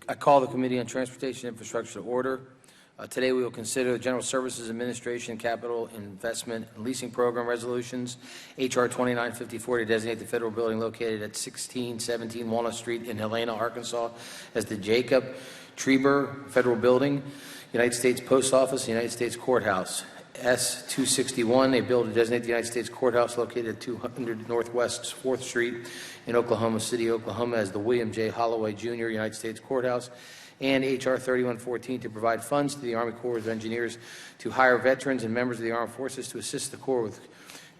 I call the Committee on Transportation and Infrastructure to order. Today we will consider the General Services Administration Capital Investment and Leasing Program resolutions, H.R. 2954, to designate the federal building located at 1617 Walnut Street in Helena, Arkansas as the Jacob Treber Federal Building, United States Post Office, United States Courthouse. S-261, a bill to designate the United States Courthouse located at 200 Northwest 4th Street in Oklahoma City, Oklahoma as the William J. Holloway Jr. United States Courthouse, and H.R. 3114 to provide funds to the Army Corps of Engineers to hire veterans and members of the Armed Forces to assist the Corps with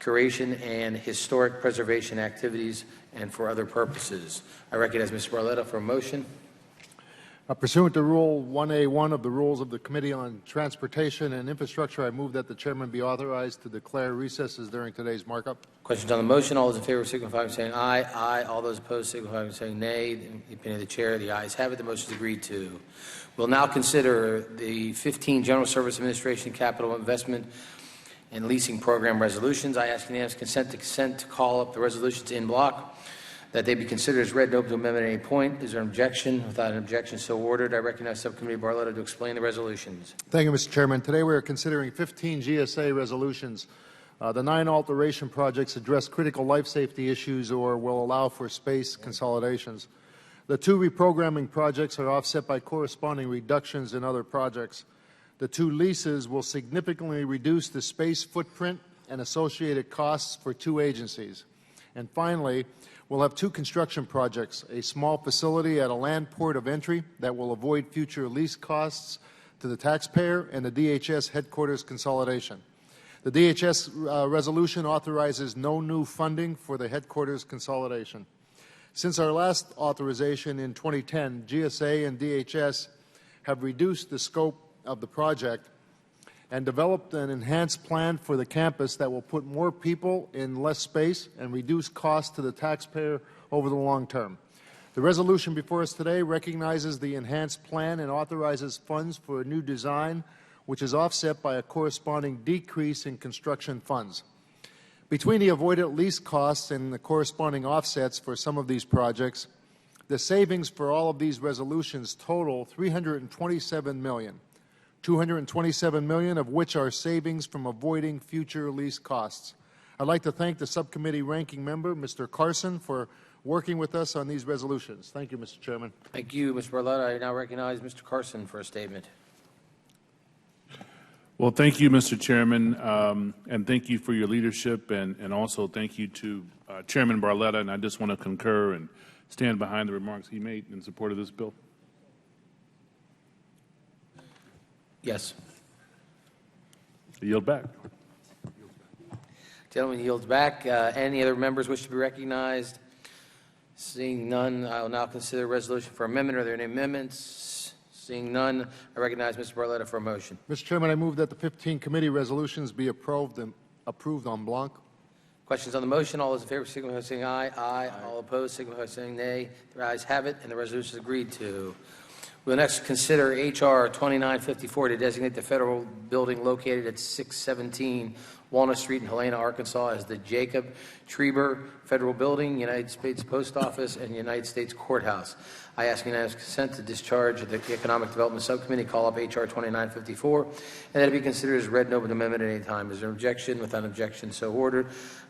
curation and historic preservation activities and for other purposes. I recognize Mr. Barletta for a motion. Pursuant to Rule 1A1 of the Rules of the Committee on Transportation and Infrastructure, I move that the Chairman be authorized to declare recesses during today's markup. Questions on the motion? All those in favor signify by saying aye. Aye. All those opposed signify by saying nay. In the opinion of the Chair, the ayes have it. The motion is agreed to. We'll now consider the 15 General Service Administration Capital Investment and Leasing Program resolutions. I ask unanimous consent to call up the resolutions in block, that they be considered as read and open to amendment at any point. Is there an objection? Without an objection, so ordered. I recognize Subcommittee Barletta to explain the resolutions. Thank you, Mr. Chairman. Today we are considering 15 GSA resolutions. The 9 alteration projects address critical life safety issues or will allow for space consolidations. The 2 reprogramming projects are offset by corresponding reductions in other projects. The 2 leases will significantly reduce the space footprint and associated costs for 2 agencies. And finally, we'll have 2 construction projects, a small facility at a land port of entry that will avoid future lease costs to the taxpayer, and the DHS headquarters consolidation. The DHS resolution authorizes no new funding for the headquarters consolidation. Since our last authorization in 2010, GSA and DHS have reduced the scope of the project and developed an enhanced plan for the campus that will put more people in less space and reduce costs to the taxpayer over the long term. The resolution before us today recognizes the enhanced plan and authorizes funds for a new design, which is offset by a corresponding decrease in construction funds. Between the avoided lease costs and the corresponding offsets for some of these projects, the savings for all of these resolutions total $327 million. $227 million of which are savings from avoiding future lease costs. I'd like to thank the subcommittee ranking member, Mr. Carson, for working with us on these resolutions. Thank you, Mr. Chairman. Thank you, Mr. Barletta. I now recognize Mr. Carson for a statement. Well, thank you, Mr. Chairman, and thank you for your leadership, and also thank you to Chairman Barletta, and I just want to concur and stand behind the remarks he made in support of this bill. Yes. I yield back. Gentleman yields back. Any other members wish to be recognized? Seeing none, I will now consider a resolution for amendment. Are there any amendments? Seeing none, I recognize Mr. Barletta for a motion. Mr. Chairman, I move that the 15 committee resolutions be approved en bloc. Questions on the motion? All those in favor signify by saying aye. Aye. All opposed signify by saying nay. The ayes have it, and the resolution is agreed to. We'll next consider H.R. 2954 to designate the federal building located at 617 Walnut Street in Helena, Arkansas as the Jacob Treber Federal Building, United States Post Office, and United States Courthouse. I ask unanimous consent to discharge the Economic Development Subcommittee, call up H.R. 2954, and that it be considered as read and open amendment at any time. Is there an objection? Without objection, so ordered.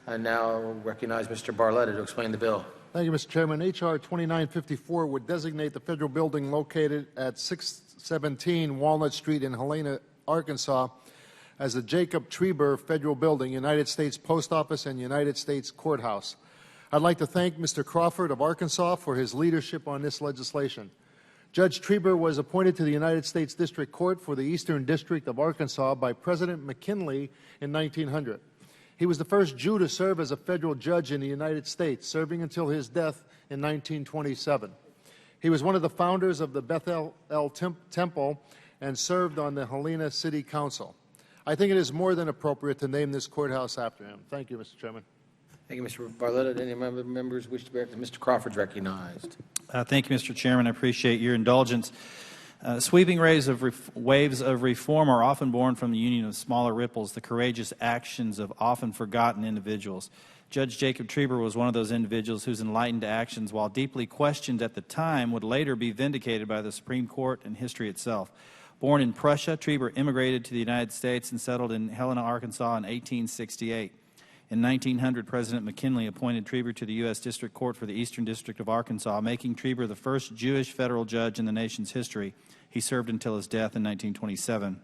I now recognize Mr. Barletta to explain the bill. Thank you, Mr. Chairman. H.R. 2954 would designate the federal building located at 617 Walnut Street in Helena, Arkansas as the Jacob Treber Federal Building, United States Post Office, and United States Courthouse. I'd like to thank Mr. Crawford of Arkansas for his leadership on this legislation. Judge Treber was appointed to the United States District Court for the Eastern District of Arkansas by President McKinley in 1900. He was the first Jew to serve as a federal judge in the United States, serving until his death in 1927. He was one of the founders of the Bethel Temple and served on the Helena City Council. I think it is more than appropriate to name this courthouse after him. Thank you, Mr. Chairman. Thank you, Mr. Barletta. Any members wish to be recognized? Mr. Crawford's recognized. Thank you, Mr. Chairman. I appreciate your indulgence. Sweeping waves of reform are often born from the union of smaller ripples, the courageous actions of often forgotten individuals. Judge Jacob Trieber was one of those individuals whose enlightened actions, while deeply questioned at the time, would later be vindicated by the Supreme Court and history itself. Born in Prussia, Trieber immigrated to the United States and settled in Helena, Arkansas in 1868. In 1900, President McKinley appointed Trieber to the U.S. District Court for the Eastern District of Arkansas, making Trieber the first Jewish federal judge in the nation's history. He served until his death in 1927.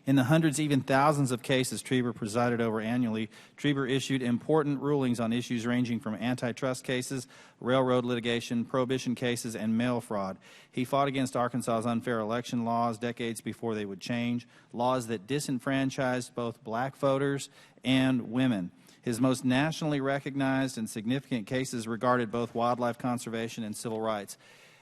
In the hundreds, even thousands of cases Trieber presided over annually, Trieber issued important rulings on issues ranging from antitrust cases, railroad litigation, prohibition cases, and mail fraud. He fought against Arkansas's unfair election laws decades before they would change, laws that disenfranchised both black voters and women. His most nationally recognized and significant cases regarded both wildlife conservation and civil rights.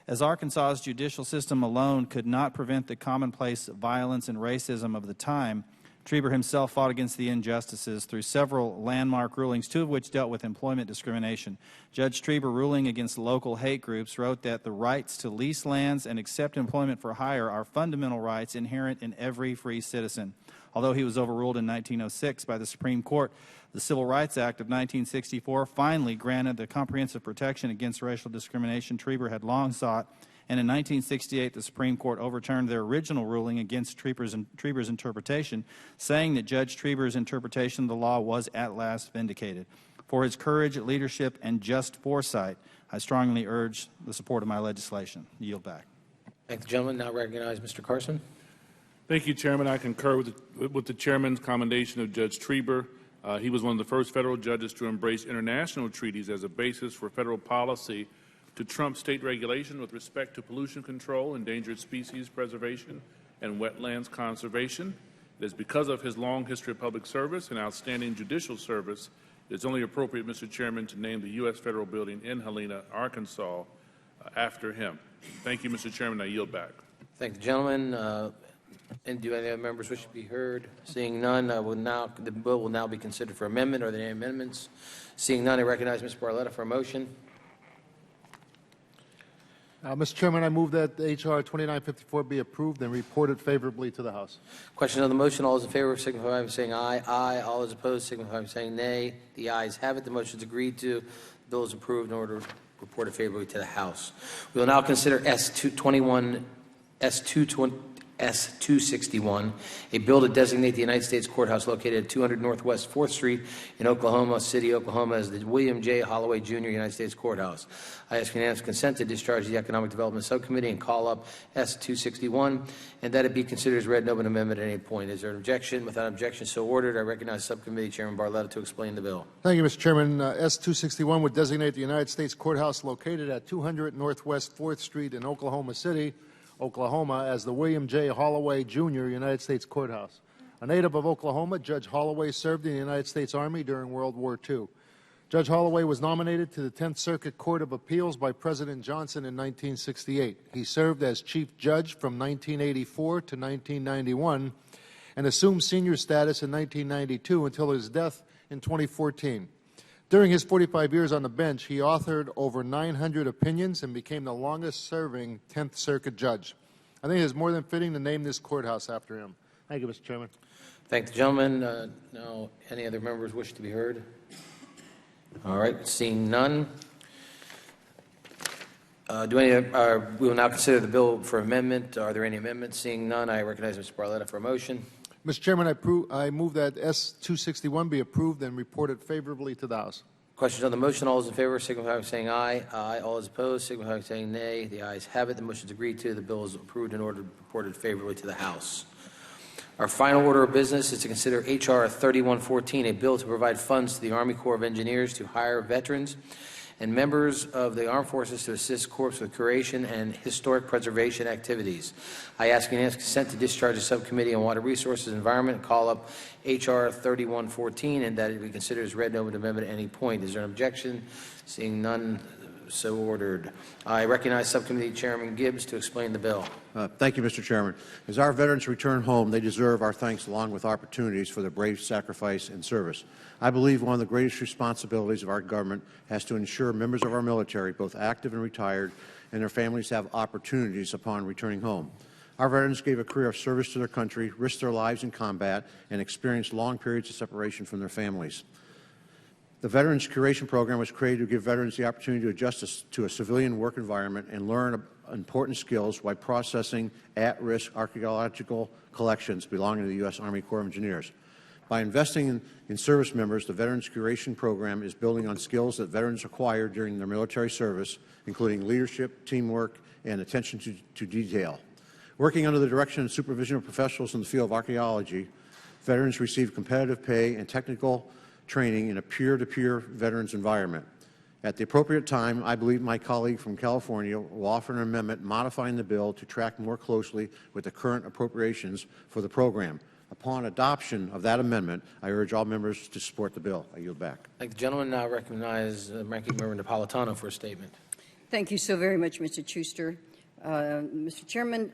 As Arkansas's judicial system alone could not prevent the commonplace violence and racism of the time, Trieber himself fought against the injustices through several landmark rulings, two of which dealt with employment discrimination. Judge Trieber, ruling against local hate groups, wrote that the rights to lease lands and accept employment for hire are fundamental rights inherent in every free citizen. Although he was overruled in 1906 by the Supreme Court, the Civil Rights Act of 1964 finally granted the comprehensive protection against racial discrimination Trieber had long sought, and in 1968 the Supreme Court overturned their original ruling against Trieber's interpretation, saying that Judge Trieber's interpretation of the law was at last vindicated. For his courage, leadership, and just foresight, I strongly urge the support of my legislation. Yield back. Thank the gentleman. Now recognize Mr. Carson. Thank you, Chairman. I concur with the Chairman's commendation of Judge Trieber. He was one of the first federal judges to embrace international treaties as a basis for federal policy to trump state regulation with respect to pollution control, endangered species preservation, and wetlands conservation. It is because of his long history of public service and outstanding judicial service, it's only appropriate, Mr. Chairman, to name the U.S. Federal Building in Helena, Arkansas, after him. Thank you, Mr. Chairman. I yield back. Thank the gentleman. And do any other members wish to be heard? Seeing none, the bill will now be considered for amendment. Are there any amendments? Seeing none, I recognize Mr. Barletta for a motion. Mr. Chairman, I move that H.R. 2954 be approved and reported favorably to the House. Question on the motion. All those in favor signify by saying aye. Aye. All those opposed signify by saying nay. The ayes have it. The motion is agreed to. The bill is approved in order reported favorably to the House. We will now consider S-261, a bill to designate the United States Courthouse located at 200 Northwest 4th Street in Oklahoma City, Oklahoma, as the William J. Holloway, Jr. United States Courthouse. I ask unanimous consent to discharge the Economic Development Subcommittee and call up S-261, and that it be considered as read and open amendment at any point. Is there an objection? Without objection, so ordered. I recognize Subcommittee Chairman Barletta to explain the bill. Thank you, Mr. Chairman. S-261 would designate the United States Courthouse located at 200 Northwest 4th Street in Oklahoma City, Oklahoma, as the William J. Holloway, Jr. United States Courthouse. A native of Oklahoma, Judge Holloway served in the United States Army during World War II. Judge Holloway was nominated to the 10th Circuit Court of Appeals by President Johnson in 1968. He served as Chief Judge from 1984 to 1991 and assumed senior status in 1992 until his death in 2014. During his 45 years on the bench, he authored over 900 opinions and became the longest-serving 10th Circuit judge. I think it is more than fitting to name this courthouse after him. Thank you, Mr. Chairman. Thank the gentleman. Now, any other members wish to be heard? All right. Seeing none. We will now consider the bill for amendment. Are there any amendments? Seeing none, I recognize Mr. Barletta for a motion. Mr. Chairman, I move that S-261 be approved and reported favorably to the House. Questions on the motion? All those in favor signify by saying aye. Aye. All those opposed signify by saying nay. The ayes have it. The motion is agreed to. The bill is approved and ordered reported favorably to the House. Our final order of business is to consider H.R. 3114, a bill to provide funds to the Army Corps of Engineers to hire veterans and members of the armed forces to assist Corps with curation and historic preservation activities. I ask unanimous consent to discharge the Subcommittee on Water Resources and Environment and call up H.R. 3114, and that it be considered as read and open amendment at any point. Is there an objection? Seeing none, so ordered. I recognize Subcommittee Chairman Gibbs to explain the bill. Thank you, Mr. Chairman. As our veterans return home, they deserve our thanks along with opportunities for their brave sacrifice and service. I believe one of the greatest responsibilities of our government has to ensure members of our military, both active and retired, and their families have opportunities upon returning home. Our veterans gave a career of service to their country, risked their lives in combat, and experienced long periods of separation from their families. The Veterans Curation Program was created to give veterans the opportunity to adjust to a civilian work environment and learn important skills while processing at-risk archaeological collections belonging to the U.S. Army Corps of Engineers. By investing in service members, the Veterans Curation Program is building on skills that veterans acquired during their military service, including leadership, teamwork, and attention to detail. Working under the direction and supervision of professionals in the field of archaeology, veterans receive competitive pay and technical training in a peer-to-peer veterans environment. At the appropriate time, I believe my colleague from California will offer an amendment modifying the bill to track more closely with the current appropriations for the program. Upon adoption of that amendment, I urge all members to support the bill. I yield back. Thank the gentleman. Now recognize Ranking Member Napolitano for a statement. Thank you so very much, Mr. Schuster. Mr. Chairman,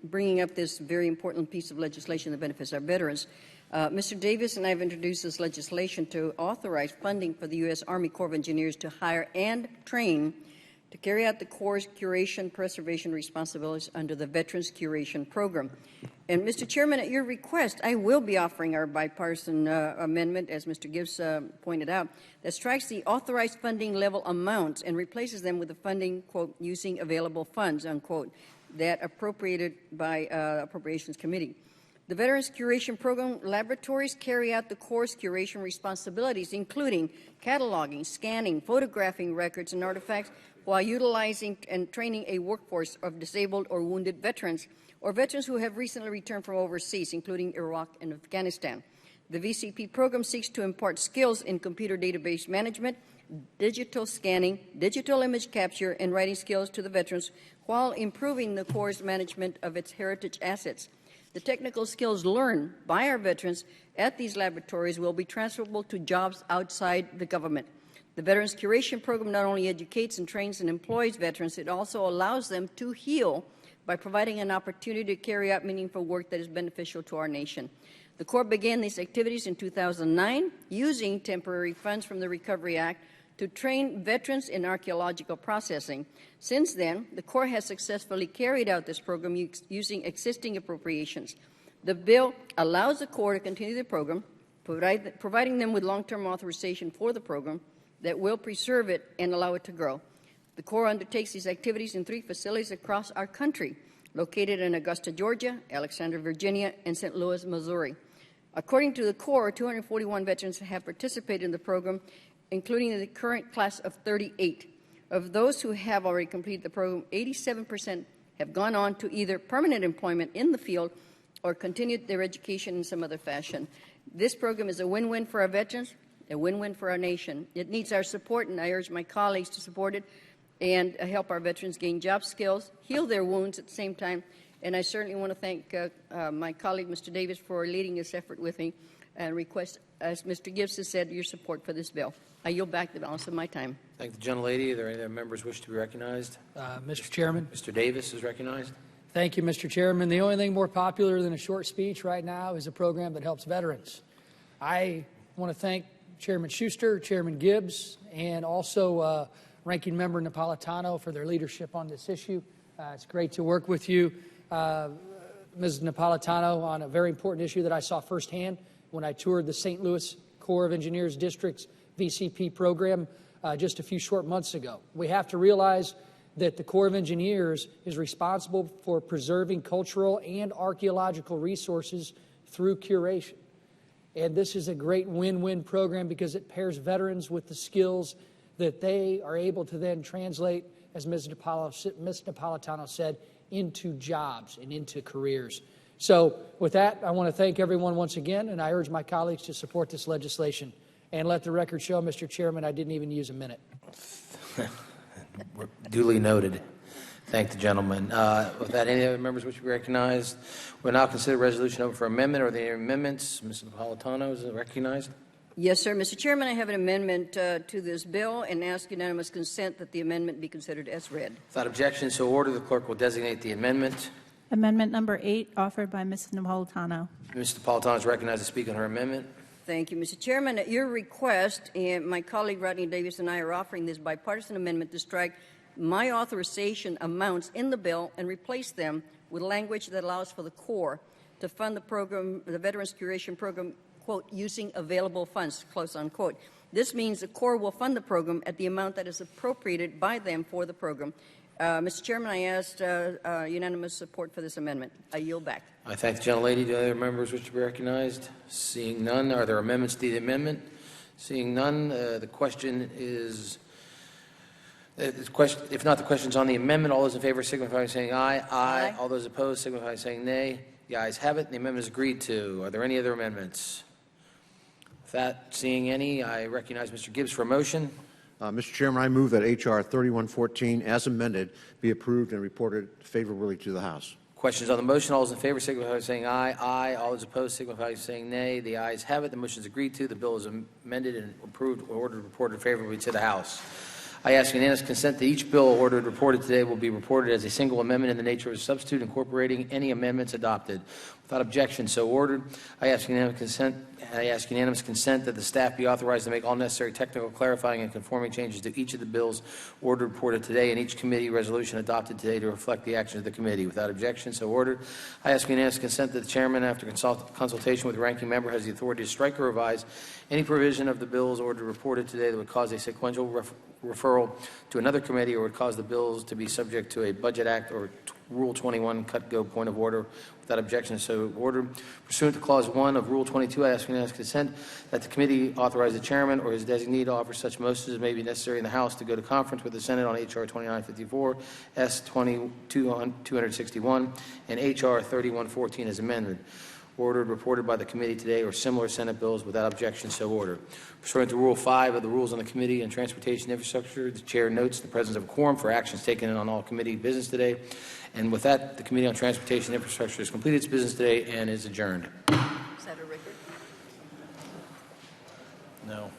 bringing up this very important piece of legislation that benefits our veterans. Mr. Davis and I have introduced this legislation to authorize funding for the U.S. Army Corps of Engineers to hire and train to carry out the Corps' curation preservation responsibilities under the Veterans Curation Program. And, Mr. Chairman, at your request, I will be offering our bipartisan amendment, as Mr. Gibbs pointed out, that strikes the authorized funding level amounts and replaces them with the funding, quote, using available funds, unquote, that appropriated by Appropriations Committee. The Veterans Curation Program laboratories carry out the Corps' curation responsibilities, including cataloging, scanning, photographing records and artifacts, while utilizing and training a workforce of disabled or wounded veterans or veterans who have recently returned from overseas, including Iraq and Afghanistan. The VCP program seeks to impart skills in computer database management, digital scanning, digital image capture, and writing skills to the veterans while improving the Corps' management of its heritage assets. The technical skills learned by our veterans at these laboratories will be transferable to jobs outside the government. The Veterans Curation Program not only educates and trains and employs veterans, it also allows them to heal by providing an opportunity to carry out meaningful work that is beneficial to our nation. The Corps began these activities in 2009 using temporary funds from the Recovery Act to train veterans in archaeological processing. Since then, the Corps has successfully carried out this program using existing appropriations. The bill allows the Corps to continue the program, providing them with long-term authorization for the program that will preserve it and allow it to grow. The Corps undertakes these activities in 3 facilities across our country, located in Augusta, Georgia, Alexandria, Virginia, and St. Louis, Missouri. According to the Corps, 241 veterans have participated in the program, including the current class of 38. Of those who have already completed the program, 87% have gone on to either permanent employment in the field or continued their education in some other fashion. This program is a win-win for our veterans, a win-win for our nation. It needs our support, and I urge my colleagues to support it and help our veterans gain job skills, heal their wounds at the same time. And I certainly want to thank my colleague, Mr. Davis, for leading this effort with me and request, as Mr. Gibbs has said, your support for this bill. I yield back the balance of my time. Thank the gentlelady. Are there any other members wish to be recognized? Mr. Chairman. Mr. Davis is recognized. Thank you, Mr. Chairman. The only thing more popular than a short speech right now is a program that helps veterans. I want to thank Chairman Schuster, Chairman Gibbs, and also Ranking Member Napolitano for their leadership on this issue. It's great to work with you, Ms. Napolitano, on a very important issue that I saw firsthand when I toured the St. Louis Corps of Engineers District's VCP program just a few short months ago. We have to realize that the Corps of Engineers is responsible for preserving cultural and archaeological resources through curation. And this is a great win-win program because it pairs veterans with the skills that they are able to then translate, as Ms. Napolitano said, into jobs and into careers. So with that, I want to thank everyone once again, and I urge my colleagues to support this legislation. And let the record show, Mr. Chairman, I didn't even use a minute. Duly noted. Thank the gentleman. With that, any other members wish to be recognized? We'll now consider resolution open for amendment. Are there any amendments? Ms. Napolitano is recognized. Yes, sir. Mr. Chairman, I have an amendment to this bill and ask unanimous consent that the amendment be considered as read. Without objection, so ordered. The clerk will designate the amendment. Amendment number 8, offered by Ms. Napolitano. Ms. Napolitano is recognized to speak on her amendment. Thank you, Mr. Chairman. At your request, and my colleague Rodney Davis and I are offering this bipartisan amendment to strike my authorization amounts in the bill and replace them with language that allows for the Corps to fund the program, the Veterans Curation Program, quote, using available funds, close unquote. This means the Corps will fund the program at the amount that is appropriated by them for the program. Mr. Chairman, I asked unanimous support for this amendment. I yield back. I thank the gentlelady. Do other members wish to be recognized? Seeing none, are there amendments to the amendment? Seeing none, the question is, if not, the question is on the amendment. All those in favor signify by saying aye. Aye. All those opposed signify by saying nay. The ayes have it. The amendment is agreed to. Are there any other amendments? With that, seeing any, I recognize Mr. Gibbs for a motion. Mr. Chairman, I move that H.R. 3114, as amended, be approved and reported favorably to the House. Questions on the motion? All those in favor signify by saying aye. Aye. All those opposed signify by saying nay. The ayes have it. The motion is agreed to. The bill is amended and approved or ordered reported favorably to the House. I ask unanimous consent that each bill ordered reported today will be reported as a single amendment in the nature of a substitute incorporating any amendments adopted. Without objection, so ordered. I ask unanimous consent that the staff be authorized to make all necessary technical, clarifying, and conforming changes to each of the bills ordered reported today and each committee resolution adopted today to reflect the action of the committee. Without objection, so ordered. I ask unanimous consent that the chairman, after consultation with the ranking member, has the authority to strike or revise any provision of the bills ordered reported today that would cause a sequential referral to another committee or would cause the bills to be subject to a Budget Act or Rule 21 cut-go point of order. Without objection, so ordered. Pursuant to Clause 1 of Rule 22, I ask unanimous consent that the committee authorize the chairman or his designee to offer such motions as may be necessary in the House to go to conference with the Senate on H.R. 2954, S. 261, and H.R. 3114 as amended. Ordered, reported by the committee today, or similar Senate bills. Without objection, so ordered. Pursuant to Rule 5 of the Rules on the Committee on Transportation Infrastructure, the Chair notes the presence of a quorum for actions taken on all committee business today. And with that, the Committee on Transportation Infrastructure has completed its business today and is adjourned. Is that a record? No.